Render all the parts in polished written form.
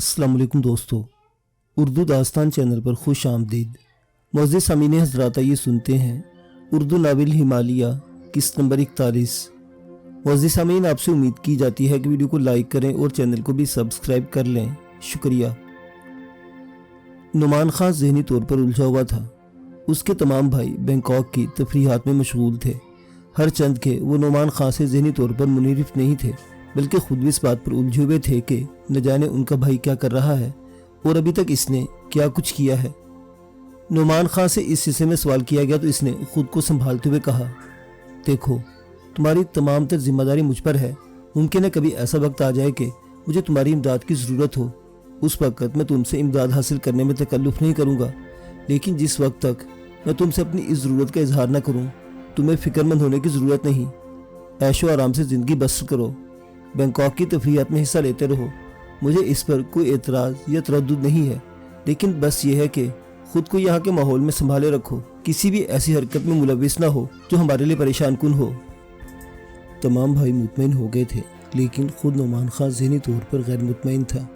अस्सलाम वालेकुम दोस्तों, उर्दू दास्तान चैनल पर खुश आमदीद। मुअज़्ज़िज़ सामीन हज़रात, आइए सुनते हैं उर्दू नावल हिमालया किस्त नंबर 41। मुअज़्ज़िज़ सामीन, आपसे उम्मीद की जाती है कि वीडियो को लाइक करें और चैनल को भी सब्सक्राइब कर लें, शुक्रिया। नुमान खां ज़हनी तौर पर उलझा हुआ था। उसके तमाम भाई बैंकॉक की तफरीहात में मशगूल थे। हर चंद के वो नुमान खां से ज़हनी तौर पर मुनरिफ नहीं थे, बल्कि खुद भी इस बात पर उलझे हुए थे कि न जाने उनका भाई क्या कर रहा है और अभी तक इसने क्या कुछ किया है। नुमान खां से इस हिस्से में सवाल किया गया तो इसने खुद को संभालते हुए कहा, देखो, तुम्हारी तमाम तर जिम्मेदारी मुझ पर है। मुमकिन है कभी ऐसा वक्त आ जाए कि मुझे तुम्हारी इमदाद की ज़रूरत हो। उस वक्त मैं तुमसे इमदाद हासिल करने में तकल्लुफ़ नहीं करूँगा, लेकिन जिस वक्त तक मैं तुमसे अपनी इस ज़रूरत का इजहार न करूँ, तुम्हें फ़िक्रमंद होने की ज़रूरत नहीं। ऐशो आराम से ज़िंदगी बसर करो, बैंकॉक की तफरीहात में हिस्सा लेते रहो। मुझे इस पर कोई एतराज़ या तरद्दुद नहीं है, लेकिन बस ये है कि खुद को यहाँ के माहौल में संभाले रखो, किसी भी ऐसी हरकत में मुलविस ना हो जो हमारे लिए परेशान कुन हो। तमाम भाई मुतमईन हो गए थे, लेकिन खुद नुमान खां ज़हनी तौर पर गैर मुतमईन था।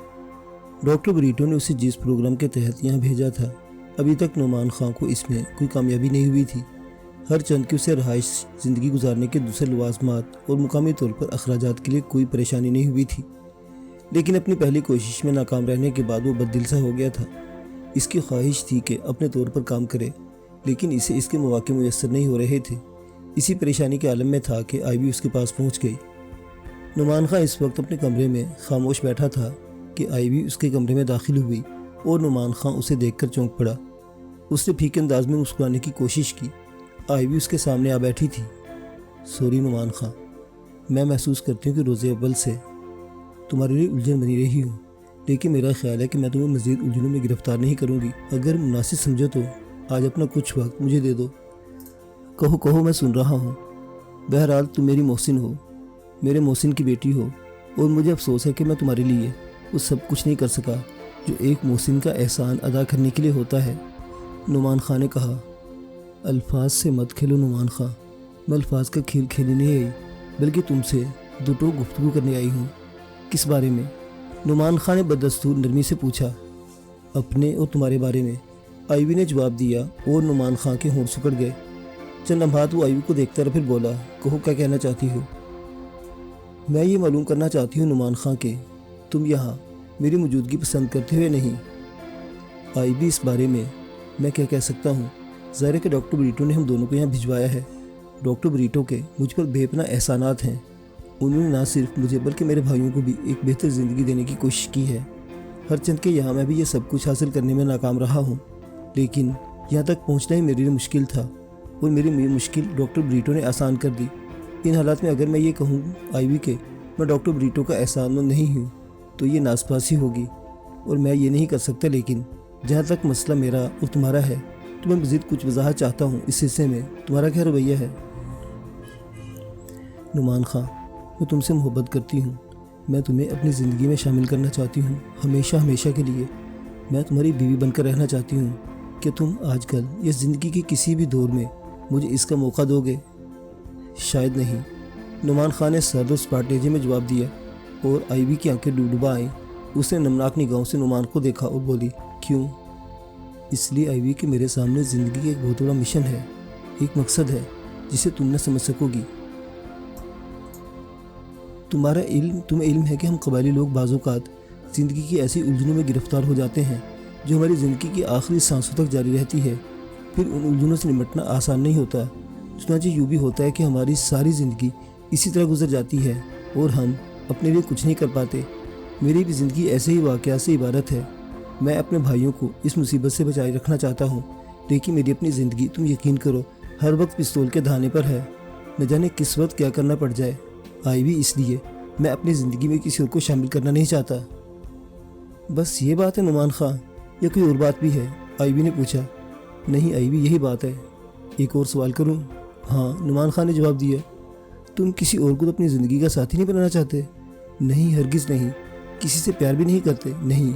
डॉक्टर बरीटो ने उसे जिस प्रोग्राम के तहत यहाँ भेजा था, अभी तक नुमान खां को इसमें कोई कामयाबी नहीं हुई थी। हर चंद की उसे रहाइश, ज़िंदगी गुजारने के दूसरे लवाजमात और मुकामी तौर पर अखराजात के लिए कोई परेशानी नहीं हुई थी, लेकिन अपनी पहली कोशिश में नाकाम रहने के बाद वो बददिल सा हो गया था। इसकी ख्वाहिश थी कि अपने तौर पर काम करे, लेकिन इसे इसके मौके मुयस्सर नहीं हो रहे थे। इसी परेशानी के आलम में था कि आईवी उसके पास पहुंच गई। नुमान खां इस वक्त अपने कमरे में खामोश बैठा था कि आईवी उसके कमरे में दाखिल हुई और नुमान खां उसे देखकर चौंक पड़ा। उसने फीके अंदाज में मुस्कुराने की कोशिश की। आईवी उसके सामने आ बैठी थी। सॉरी नुमान खां, मैं महसूस करती हूँ कि रोज़े अव्वल से तुम्हारे लिए उलझन बनी रही हूँ, लेकिन मेरा ख्याल है कि मैं तुम्हें मज़ीद उलझनों में गिरफ्तार नहीं करूँगी। अगर मुनासिब समझो तो आज अपना कुछ वक्त मुझे दे दो। कहो कहो, मैं सुन रहा हूँ। बहरहाल तुम मेरी मोहसिन हो, मेरे मोहसिन की बेटी हो, और मुझे अफसोस है कि मैं तुम्हारे लिए वो सब कुछ नहीं कर सका जो एक मोहसिन का एहसान अदा करने के लिए होता है। नुमान खां ने कहा, अल्फाज से मत खेलो नुमान खां, मैं अल्फाज का खेल खेलने नहीं आई, बल्कि तुमसे दो टोक गुफ्तगू करने आई हूँ। किस बारे में? नुमान खां ने बदस्तूर नरमी से पूछा। अपने और तुम्हारे बारे में, आईवी ने जवाब दिया और नुमान खां के होंठ सिकुड़ गए। चंद लम्हात वो आईवी को देखता रहा, फिर बोला, कहो क्या कहना चाहती हो? मैं ये मालूम करना चाहती हूँ नुमान खां के तुम यहाँ मेरी मौजूदगी पसंद करते हुए नहीं। आईवी, इस बारे में मैं क्या कह सकता हूँ? ज़ाहिर है कि डॉक्टर बरीटो ने हम दोनों को यहाँ भिजवाया है। डॉक्टर बरीटो के मुझ पर बेपनाह एहसानात हैं। उन्होंने ना सिर्फ मुझे बल्कि मेरे भाइयों को भी एक बेहतर ज़िंदगी देने की कोशिश की है। हर चंद के यहाँ मैं भी ये सब कुछ हासिल करने में नाकाम रहा हूँ, लेकिन यहाँ तक पहुँचना ही मेरे लिए मुश्किल था, और मेरी मुश्किल डॉक्टर बरीटो ने आसान कर दी। इन हालात में अगर मैं ये कहूँ आईवी के मैं डॉक्टर बरीटो का एहसानमंद नहीं हूँ, तो ये नासपासी होगी और मैं ये नहीं कर सकता। लेकिन जहाँ तक मसला मेरा और तुम्हारा है, तो मैं मज़ीद कुछ वजाहत चाहता हूँ। इस हिस्से में तुम्हारा क्या रवैया है? नुमान खां, मैं तुमसे मोहब्बत करती हूँ। मैं तुम्हें अपनी ज़िंदगी में शामिल करना चाहती हूँ, हमेशा हमेशा के लिए। मैं तुम्हारी बीवी बनकर रहना चाहती हूँ। कि तुम आजकल या ज़िंदगी के किसी भी दौर में मुझे इसका मौका दोगे? शायद नहीं, नुमान खां ने सर्द और सपाट लहजे में जवाब दिया, और आईवी की आंखें डूबा आईं। उसने नमनाक निगाहों से नुमान को देखा और बोली, क्यों? इसलिए आईवी कि मेरे सामने ज़िंदगी का एक बहुत बड़ा मिशन है, एक मकसद है जिसे तुम न समझ सकोगी। तुम्हें इल्म है कि हम कबायली लोग बाज़-औक़ात ज़िंदगी की ऐसी उलझनों में गिरफ़्तार हो जाते हैं जो हमारी ज़िंदगी की आखिरी सांसों तक जारी रहती है। फिर उन उलझनों से निपटना आसान नहीं होता। चुनांचे यूँ भी होता है कि हमारी सारी ज़िंदगी इसी तरह गुजर जाती है और हम अपने लिए कुछ नहीं कर पाते। मेरी भी ज़िंदगी ऐसे ही वाक़यात से इबारत है। मैं अपने भाइयों को इस मुसीबत से बचाए रखना चाहता हूँ, लेकिन मेरी अपनी ज़िंदगी, तुम यकीन करो, हर वक्त पिस्तौल के धाने पर है। न जाने किस वक्त क्या करना पड़ जाए। आईवी, इसलिए मैं अपनी ज़िंदगी में किसी और को शामिल करना नहीं चाहता। बस ये बात है नुमान खां, या कोई और बात भी है? आईवी ने पूछा। नहीं आईवी, यही बात है। एक और सवाल करूँ? हाँ, नुमान खां ने जवाब दिया। तुम किसी और को तो अपनी ज़िंदगी का साथी नहीं बनाना चाहते? नहीं, हरगिज़ नहीं। किसी से प्यार भी नहीं करते? नहीं।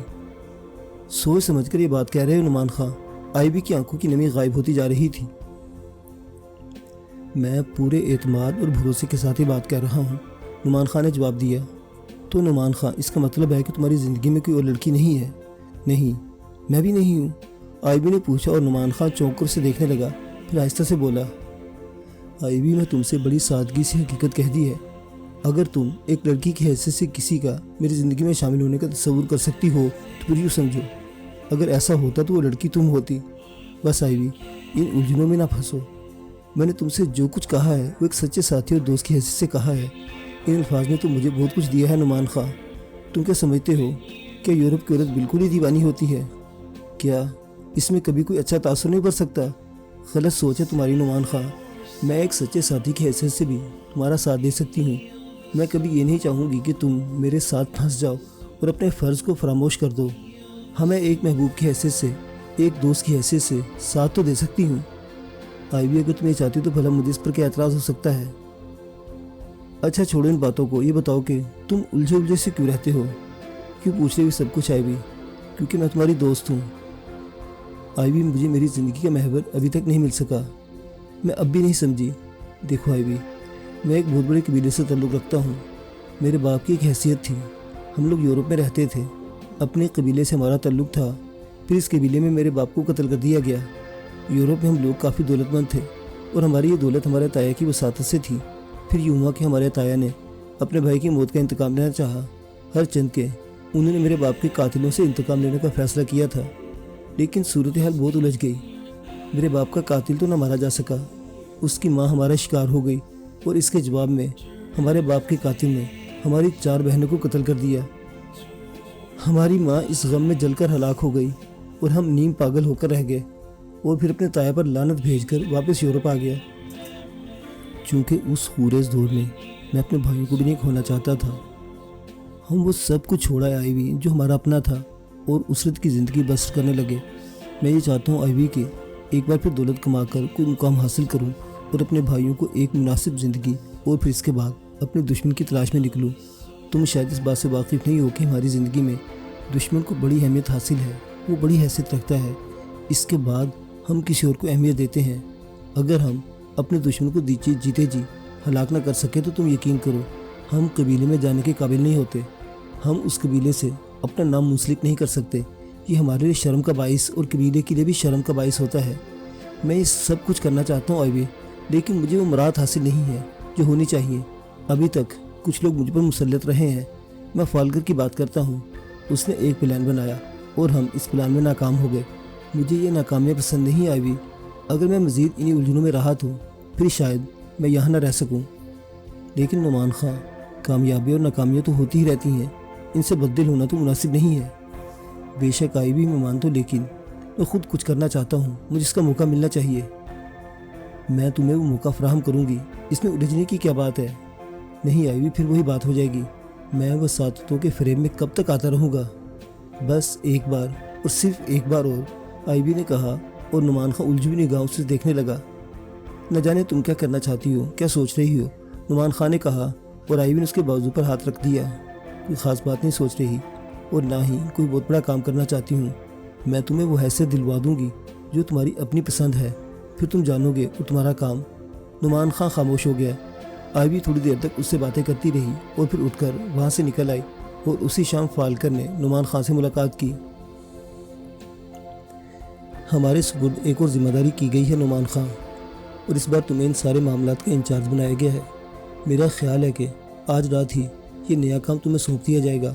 सोच समझ कर ये बात कह रहे हो नुमान खां? आईवी की आंखों की नमी गायब होती जा रही थी। मैं पूरे एतमाद और भरोसे के साथ ही बात कर रहा हूँ, नुमान खां ने जवाब दिया। تو نعمان خان اس کا مطلب ہے کہ تمہاری زندگی میں کوئی اور لڑکی نہیں ہے؟ نہیں، میں بھی نہیں ہوں، آئیوی نے پوچھا اور نعمان خان چونک کر اسے دیکھنے لگا، پھر آہستہ سے بولا، آئیوی نے تم سے بڑی سادگی سے حقیقت کہہ دی ہے۔ اگر تم ایک لڑکی کی حیثیت سے کسی کا میری زندگی میں شامل ہونے کا تصور کر سکتی ہو تو پھر یوں سمجھو، اگر ایسا ہوتا تو وہ لڑکی تم ہوتی۔ بس آئیوی، ان الجھنوں میں نہ پھنسو۔ میں نے تم سے جو کچھ کہا ہے وہ ایک سچے ساتھی اور دوست کی حیثیت سے کہا ہے۔ ان الفاظ نے تو مجھے بہت کچھ دیا ہے نعمان خان۔ تم کیا سمجھتے ہو کہ یورپ کی عورت بالکل ہی دیوانی ہوتی ہے؟ کیا اس میں کبھی کوئی اچھا تاثر نہیں پڑ سکتا؟ غلط سوچ ہے تمہاری نعمان خان۔ میں ایک سچے ساتھی کی حیثیت سے بھی تمہارا ساتھ دے سکتی ہوں۔ میں کبھی یہ نہیں چاہوں گی کہ تم میرے ساتھ پھنس جاؤ اور اپنے فرض کو فراموش کر دو۔ ہمیں ایک محبوب کی حیثیت سے، ایک دوست کی حیثیت سے ساتھ تو دے سکتی ہوں۔ آئیوی، اگر تم یہ چاہتی تو بھلا مجھے اس پر کیا اعتراض ہو سکتا ہے؟ اچھا چھوڑو ان باتوں کو، یہ بتاؤ کہ تم الجھے سے کیوں رہتے ہو؟ کیوں پوچھ رہے ہو سب کچھ آئیوی؟ کیونکہ میں تمہاری دوست ہوں۔ آئیوی، مجھے میری زندگی کا محور ابھی تک نہیں مل سکا، میں اب بھی نہیں سمجھی۔ دیکھو آئیوی، میں ایک بہت بڑے قبیلے سے تعلق رکھتا ہوں۔ میرے باپ کی ایک حیثیت تھی، ہم لوگ یورپ میں رہتے تھے، اپنے قبیلے سے ہمارا تعلق تھا، پھر اس قبیلے میں میرے باپ کو قتل کر دیا گیا۔ یورپ میں ہم لوگ کافی دولت مند تھے اور ہماری یہ دولت ہمارے تایا کی وساطت سے تھی۔ پھر یوں ہوا کہ ہمارے تایا نے اپنے بھائی کی موت کا انتقام لینا چاہا، ہر چند کے انہوں نے میرے باپ کے قاتلوں سے انتقام لینے کا فیصلہ کیا تھا، لیکن صورتحال بہت الجھ گئی۔ میرے باپ کا قاتل تو نہ مارا جا سکا، اس کی ماں ہمارا شکار ہو گئی اور اس کے جواب میں ہمارے باپ کے قاتل نے ہماری 4 بہنوں کو قتل کر دیا۔ ہماری ماں اس غم میں جل کر ہلاک ہو گئی اور ہم نیم پاگل ہو کر رہ گئے اور پھر اپنے تایا پر لعنت بھیج کر واپس یورپ آ گیا۔ چونکہ اس خورز دور میں میں اپنے بھائیوں کو بھی نہیں کھونا چاہتا تھا، ہم وہ سب کچھ چھوڑا آئیوی جو ہمارا اپنا تھا اور اسرت کی زندگی بسر کرنے لگے۔ میں یہ چاہتا ہوں آئیوی کہ ایک بار پھر دولت کما کر کوئی مقام حاصل کروں اور اپنے بھائیوں کو ایک مناسب زندگی، اور پھر اس کے بعد اپنے دشمن کی تلاش میں نکلوں۔ تم شاید اس بات سے واقف نہیں ہو کہ ہماری زندگی میں دشمن کو بڑی اہمیت حاصل ہے، وہ بڑی حیثیت رکھتا ہے، اس کے بعد ہم کسی اور کو اہمیت دیتے ہیں۔ اگر ہم اپنے دشمن کو جیتے جی ہلاک نہ کر سکے تو تم یقین کرو ہم قبیلے میں جانے کے قابل نہیں ہوتے، ہم اس قبیلے سے اپنا نام منسلک نہیں کر سکتے۔ یہ ہمارے لیے شرم کا باعث اور قبیلے کے لیے بھی شرم کا باعث ہوتا ہے۔ میں یہ سب کچھ کرنا چاہتا ہوں آئیوی، لیکن مجھے وہ مراد حاصل نہیں ہے جو ہونی چاہیے۔ ابھی تک کچھ لوگ مجھ پر مسلط رہے ہیں۔ میں فالکر کی بات کرتا ہوں، اس نے ایک پلان بنایا اور ہم اس پلان میں ناکام ہو گئے۔ مجھے یہ ناکامیاں پسند نہیں آئیوی۔ اگر میں مزید انہی الجھنوں میں رہا تو پھر شاید میں یہاں نہ رہ سکوں۔ لیکن نعمان خان، کامیابی اور ناکامیاں تو ہوتی ہی رہتی ہیں، ان سے بدل ہونا تو مناسب نہیں ہے۔ بے شک آئیوی، میں مانتا ہوں، لیکن میں خود کچھ کرنا چاہتا ہوں، مجھے اس کا موقع ملنا چاہیے۔ میں تمہیں وہ موقع فراہم کروں گی، اس میں الجھنے کی کیا بات ہے؟ نہیں آئیوی، پھر وہی بات ہو جائے گی، میں وہ ساتوں کے فریب میں کب تک آتا رہوں گا؟ بس ایک بار اور صرف ایک بار اور، آئیوی نے کہا اور نعمان خان الجھی نگاہوں سے دیکھنے لگا۔ نہ جانے تم کیا کرنا چاہتی ہو، کیا سوچ رہی ہو، نعمان خان نے کہا اور آئیوی نے اس کے بازو پر ہاتھ رکھ دیا۔ کوئی خاص بات نہیں سوچ رہی اور نہ ہی کوئی بہت بڑا کام کرنا چاہتی ہوں۔ میں تمہیں وہ حیثیت دلوا دوں گی جو تمہاری اپنی پسند ہے، پھر تم جانو گے اور تمہارا کام۔ نعمان خان خاموش ہو گیا۔ آئیوی تھوڑی دیر تک اس سے باتیں کرتی رہی اور پھر اٹھ کر وہاں سے نکل آئی اور اسی شام فالکر نے نعمان خان سے ملاقات کی۔ ہمارے سپرد ایک اور ذمہ داری کی گئی ہے نعمان خان، اور اس بار تمہیں ان سارے معاملات کا انچارج بنایا گیا ہے۔ میرا خیال ہے کہ آج رات ہی یہ نیا کام تمہیں سونپ دیا جائے گا۔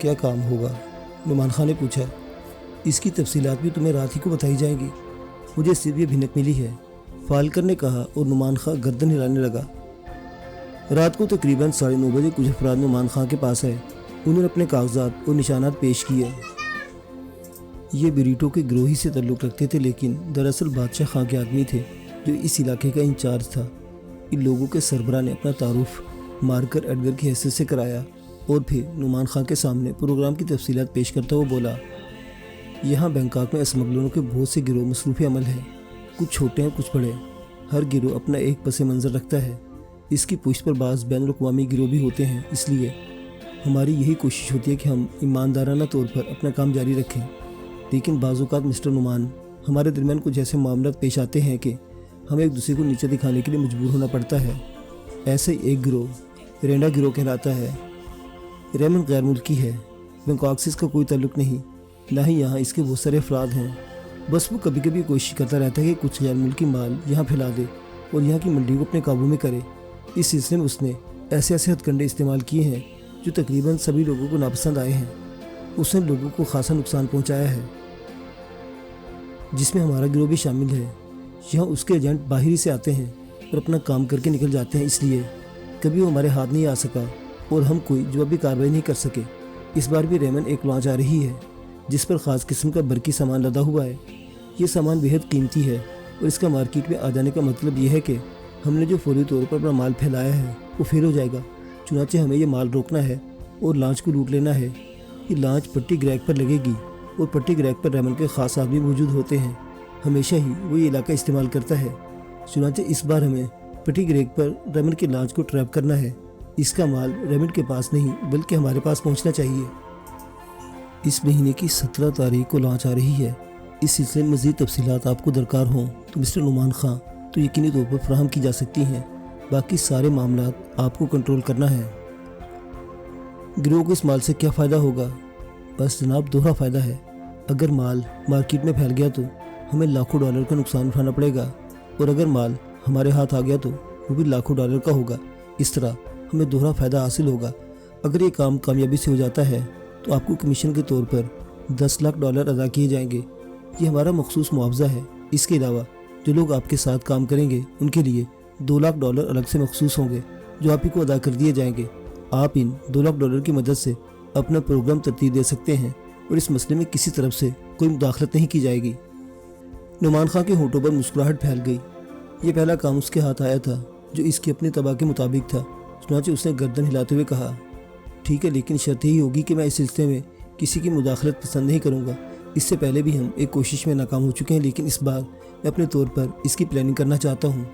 کیا کام ہوگا؟ نعمان خان نے پوچھا۔ اس کی تفصیلات بھی تمہیں رات ہی کو بتائی جائیں گی، مجھے صرف یہ بھنک ملی ہے، فالکر نے کہا اور نعمان خان گردن ہلانے لگا۔ رات کو تقریباً 9:30 بجے کچھ افراد نعمان خان کے پاس آئے۔ انہوں نے اپنے کاغذات اور نشانات پیش کیے۔ یہ بریٹو کے گروہ ہی سے تعلق رکھتے تھے، لیکن دراصل بادشاہ خان کے آدمی تھے جو اس علاقے کا انچارج تھا۔ ان لوگوں کے سربراہ نے اپنا تعارف مارکر ایڈگر کی حیثیت سے کرایا اور پھر نعمان خان کے سامنے پروگرام کی تفصیلات پیش کرتا ہوا بولا، یہاں بینکاک میں اسمگلروں کے بہت سے گروہ مصروف عمل ہیں، کچھ چھوٹے ہیں کچھ بڑے، ہر گروہ اپنا ایک پس منظر رکھتا ہے، اس کی پشت پر بعض بین الاقوامی گروہ بھی ہوتے ہیں، اس لیے ہماری یہی کوشش ہوتی ہے کہ ہم ایماندارانہ طور پر اپنا کام جاری رکھیں، لیکن بعض اوقات مسٹر نعمان ہمارے درمیان کچھ ایسے معاملات پیش آتے ہیں کہ ہمیں ایک دوسرے کو نیچے دکھانے کے لیے مجبور ہونا پڑتا ہے۔ ایسے ایک گروہ رینڈا گروہ کہلاتا ہے، रेमन गैर मुल्की है, बैंकॉक से इसका कोई ताल्लुक नहीं, ना ही यहाँ इसके बहुत सारे अफराद हैं। बस वो कभी कभी कोशिश करता रहता है कि कुछ गैर मुल्की माल यहाँ फैला दे और यहाँ की मंडी को अपने काबू में करे। इस सिलसिले में उसने ऐसे ऐसे हथकंडे इस्तेमाल किए हैं जो तकरीबन सभी लोगों को नापसंद आए हैं। उसने लोगों को खासा नुकसान पहुँचाया है, जिसमें हमारा गिरोह भी शामिल है। यहाँ उसके एजेंट बाहरी से आते हैं और अपना काम करके निकल जाते हैं, इसलिए कभी वो हमारे हाथ नहीं आ सका और हम कोई जवाबी कार्रवाई नहीं कर सके। इस बार भी रेमन एक लॉन्च आ रही है जिस पर ख़ास किस्म का बरकी सामान लदा हुआ है। ये सामान बेहद कीमती है और इसका मार्केट में आ जाने का मतलब ये है कि हमने जो फौरी तौर पर अपना माल फैलाया है वो फेल हो जाएगा। चुनांचे हमें ये माल रोकना है और लॉन्च को लूट लेना है। ये लॉन्च पट्टी ग्रैग पर लगेगी और पट्टी ग्रैग पर रेमन के ख़ास आदमी मौजूद होते हैं। हमेशा ही वो ये इलाका इस्तेमाल करता है। चुनांचे इस बार हमें पट्टी ग्रैग पर रेमन के लॉन्च को ट्रैप करना है। इसका माल रेमन के पास नहीं बल्कि हमारे पास पहुंचना चाहिए। इस महीने की 17 तारीख को लॉन्च आ रही है। इस सिलसिले में मज़ीद तफसीलात आपको दरकार हों तो मिस्टर नुमान खां तो यकीनी तौर पर फराहम की जा सकती हैं। बाकी सारे मामलात आपको कंट्रोल करना है। गिरोह को इस माल से क्या फ़ायदा होगा? बस जनाब, दोहरा फ़ायदा है। अगर माल मार्केट में फैल गया तो हमें लाखों डॉलर का नुकसान उठाना पड़ेगा और अगर माल हमारे हाथ आ गया तो वो भी लाखों डॉलर का होगा। इस तरह हमें दोहरा फ़ायदा हासिल होगा। अगर ये काम कामयाबी से हो जाता है तो आपको कमीशन के तौर पर 10 लाख डॉलर अदा किए जाएंगे। ये हमारा मखसूस मुआवजा है। इसके अलावा जो लोग आपके साथ काम करेंगे उनके लिए 2 लाख डॉलर अलग से मखसूस होंगे जो आप ही को अदा कर दिए जाएंगे। आप इन 2 लाख डॉलर की मदद से अपना प्रोग्राम तरतीब दे सकते हैं और इस मसले में किसी तरफ से कोई मुदाखलत नहीं की जाएगी। नुमान खां के होठों पर मुस्कुराहट फैल गई। ये पहला काम उसके हाथ आया था जो इसकी अपनी तबाह के मुताबिक था। चुनांचे उसने गर्दन हिलाते हुए कहा, ठीक है, लेकिन शर्त यही होगी कि मैं इस सिलसिले में किसी की मुदाखलत पसंद नहीं करूँगा। इससे पहले भी हम एक कोशिश में नाकाम हो चुके हैं, लेकिन इस बार मैं अपने तौर पर इसकी प्लानिंग करना चाहता हूँ।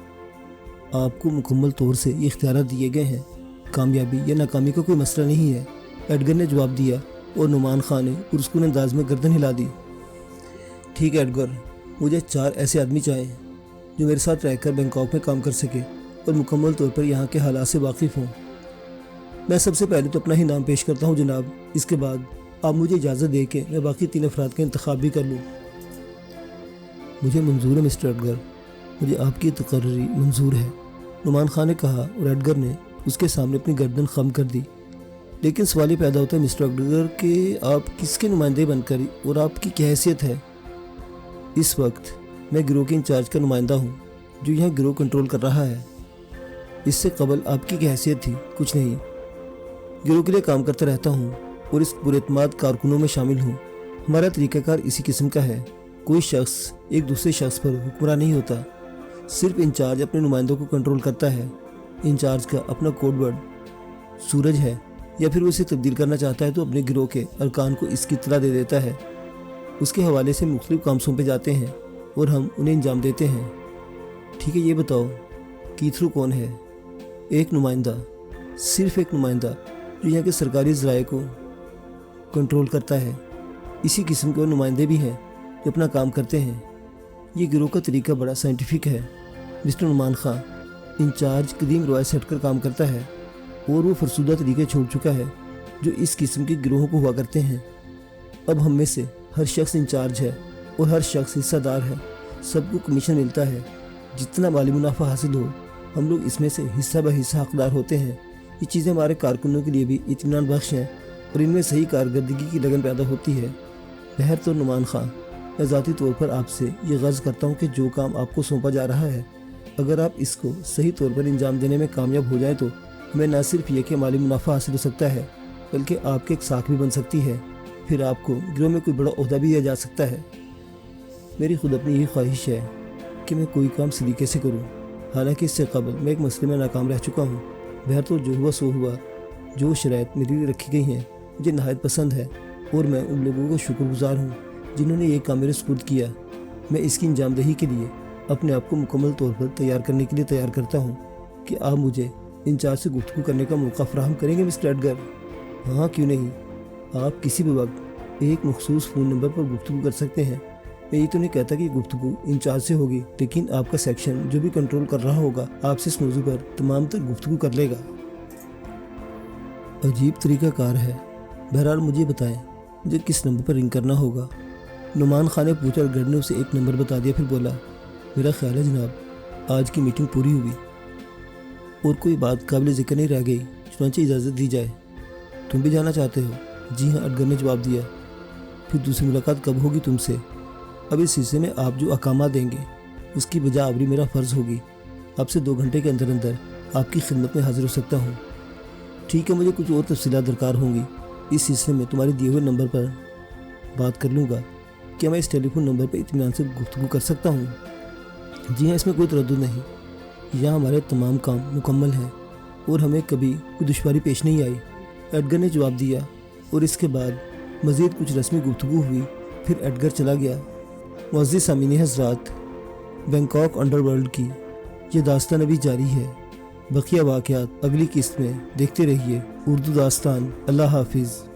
आपको मुकम्मल तौर से ये इख्तियार दिए गए हैं। कामयाबी या नाकामी का कोई मसला नहीं है, एडगर ने जवाब दिया और नुमान खां ने पुरस्कुन अंदाज में गर्दन हिला दी। ठीक है एडगर, मुझे 4 ऐसे आदमी चाहिए जो मेरे साथ रहकर बैंकॉक में काम कर सके और मुकम्मल तौर पर यहाँ के हालात से वाकिफ़ हों। मैं सबसे पहले तो अपना ही नाम पेश करता हूँ जनाब। इसके बाद आप मुझे इजाज़त दे के मैं बाकी 3 अफराद का इंतखाब भी कर लूँ। मुझे मंजूर है मिस्टर एडगर, मुझे आपकी तकर्री मंजूर है, नुमान खां ने कहा और एडगर ने उसके सामने अपनी गर्दन खम कर दी। लेकिन सवाल ये पैदा होता है मिस्टर एडगर कि आप किसके नुमाइंदे बनकर और आपकी क्या हैसियत है? इस वक्त मैं गिरोह के इंचार्ज का नुमाइंदा हूँ जो यहाँ गिरोह कंट्रोल कर रहा है। इससे कबल आपकी क्या हैसियत थी? कुछ नहीं, गिरोह के लिए काम करता रहता हूँ और इस पुरएतमाद कारकुनों में शामिल हूँ। हमारा तरीक़ाकार इसी किस्म का है। कोई शख्स एक दूसरे शख्स पर हुक्मरान नहीं होता, सिर्फ इंचार्ज अपने नुमाइंदों को कंट्रोल करता है। इंचार्ज का अपना कोड वर्ड सूरज है, या फिर वो इसे तब्दील करना चाहता है तो अपने गिरोह के अरकान को इसकी इत्तला दे देता है। उसके हवाले से मुख्तलिफ काम सौंपे जाते हैं और हम उन्हें अंजाम देते हैं। ठीक है, ये बताओ कीथरू कौन है? एक नुमाइंदा, सिर्फ एक नुमाइंदा जो यहाँ के सरकारी ज़राए को कंट्रोल करता है। इसी किस्म के और नुमाइंदे भी हैं जो अपना काम करते हैं। ये गिरोह का तरीका बड़ा साइंटिफिक है। मिस्टर नुमान खां इंचार्ज कदीम रवायत से हटकर काम करता है और वो फरसुदा तरीके छोड़ चुका है जो इस किस्म के गिरोहों को हुआ करते हैं। अब हम में से हर शख्स इंचार्ज है और हर शख्स हिस्सादार है। सबको कमीशन मिलता है। जितना माली मुनाफा हासिल हो हम लोग इसमें से हिस्सा ब हिस्सा हकदार होते हैं। ये चीज़ें हमारे कारकुनों के लिए भी इत्मीनान बख्श हैं और इनमें सही कारकर्दगी की लगन पैदा होती है। बहर तो नुमान खां, मैं ज़ाती तौर पर आपसे ये गर्ज करता हूँ कि जो काम आपको सौंपा जा रहा है, अगर आप इसको सही तौर पर अंजाम देने में कामयाब हो जाए तो हमें न सिर्फ ये कि माली मुनाफा हासिल हो सकता है बल्कि आपके एक साख भी बन सकती है। फिर आपको गिरोह में कोई बड़ा ओहदा भी दिया जा सकता है। मेरी खुद अपनी यही ख्वाहिश है कि मैं कोई काम सलीके से करूँ। हालांकि इससे कबल मैं एक मसले में नाकाम रह चुका हूँ। बहर तो जो हुआ सो हुआ। जो शराइत मेरे लिए रखी गई हैं मुझे नहायत पसंद है और मैं उन लोगों को शुक्रगुजार हूँ जिन्होंने ये काम मेरे सुपुर्द किया। मैं इसकी अंजामदही के लिए अपने आप को मुकम्मल तौर पर तैयार करने के लिए तैयार करता हूँ कि आप मुझे इंचार्ज से गुफ्तगू करने का मौका फराहम करेंगे मिस्टर एडगर? हाँ, क्यों नहीं। आप किसी भी वक्त एक मखसूस फ़ोन नंबर पर गुफ्तगू कर सकते हैं। मैं ये तो नहीं कहता कि गुफ्तगू इंचार्ज से होगी, लेकिन आपका सेक्शन जो भी कंट्रोल कर रहा होगा आपसे इस मौजू पर तमाम तर गुफ्तगू कर लेगा। عجیب طریقہ کار ہے۔ بہرحال مجھے بتائیں مجھے کس نمبر پر رنگ کرنا ہوگا؟ نعمان خان نے پوچھا اور گرڈ نے اسے ایک نمبر بتا دیا، پھر بولا میرا خیال ہے جناب آج کی میٹنگ پوری ہوئی اور کوئی بات قابل ذکر نہیں رہ گئی، چنانچہ اجازت دی جائے۔ تم بھی جانا چاہتے ہو؟ جی ہاں، ایڈگر نے جواب دیا۔ پھر دوسری ملاقات کب ہوگی تم سے؟ اب اس سلسلے میں آپ جو احکامات دیں گے اس کی بجا آوری میرا فرض ہوگی۔ اب سے 2 گھنٹے کے اندر اندر آپ کی خدمت میں حاضر ہو سکتا ہوں۔ ٹھیک ہے، مجھے کچھ اور تفصیلات درکار ہوں گی، اس سلسلے میں تمہارے دیے ہوئے نمبر پر بات کر لوں گا۔ کیا میں اس ٹیلی فون نمبر پر اطمینان سے گفتگو کر سکتا ہوں؟ جی ہاں، اس میں کوئی تردد نہیں۔ یہاں ہمارے تمام کام مکمل ہیں اور ہمیں کبھی کوئی دشواری پیش نہیں آئی، ایڈگر نے جواب دیا۔ اور اس کے بعد مزید کچھ رسمی گفتگو ہوئی، پھر ایڈگر چلا گیا۔ معزز سامعین حضرات، بینکاک انڈر ورلڈ کی یہ داستان ابھی جاری ہے۔ بقیہ واقعات اگلی قسط میں دیکھتے رہیے۔ اردو داستان۔ اللہ حافظ۔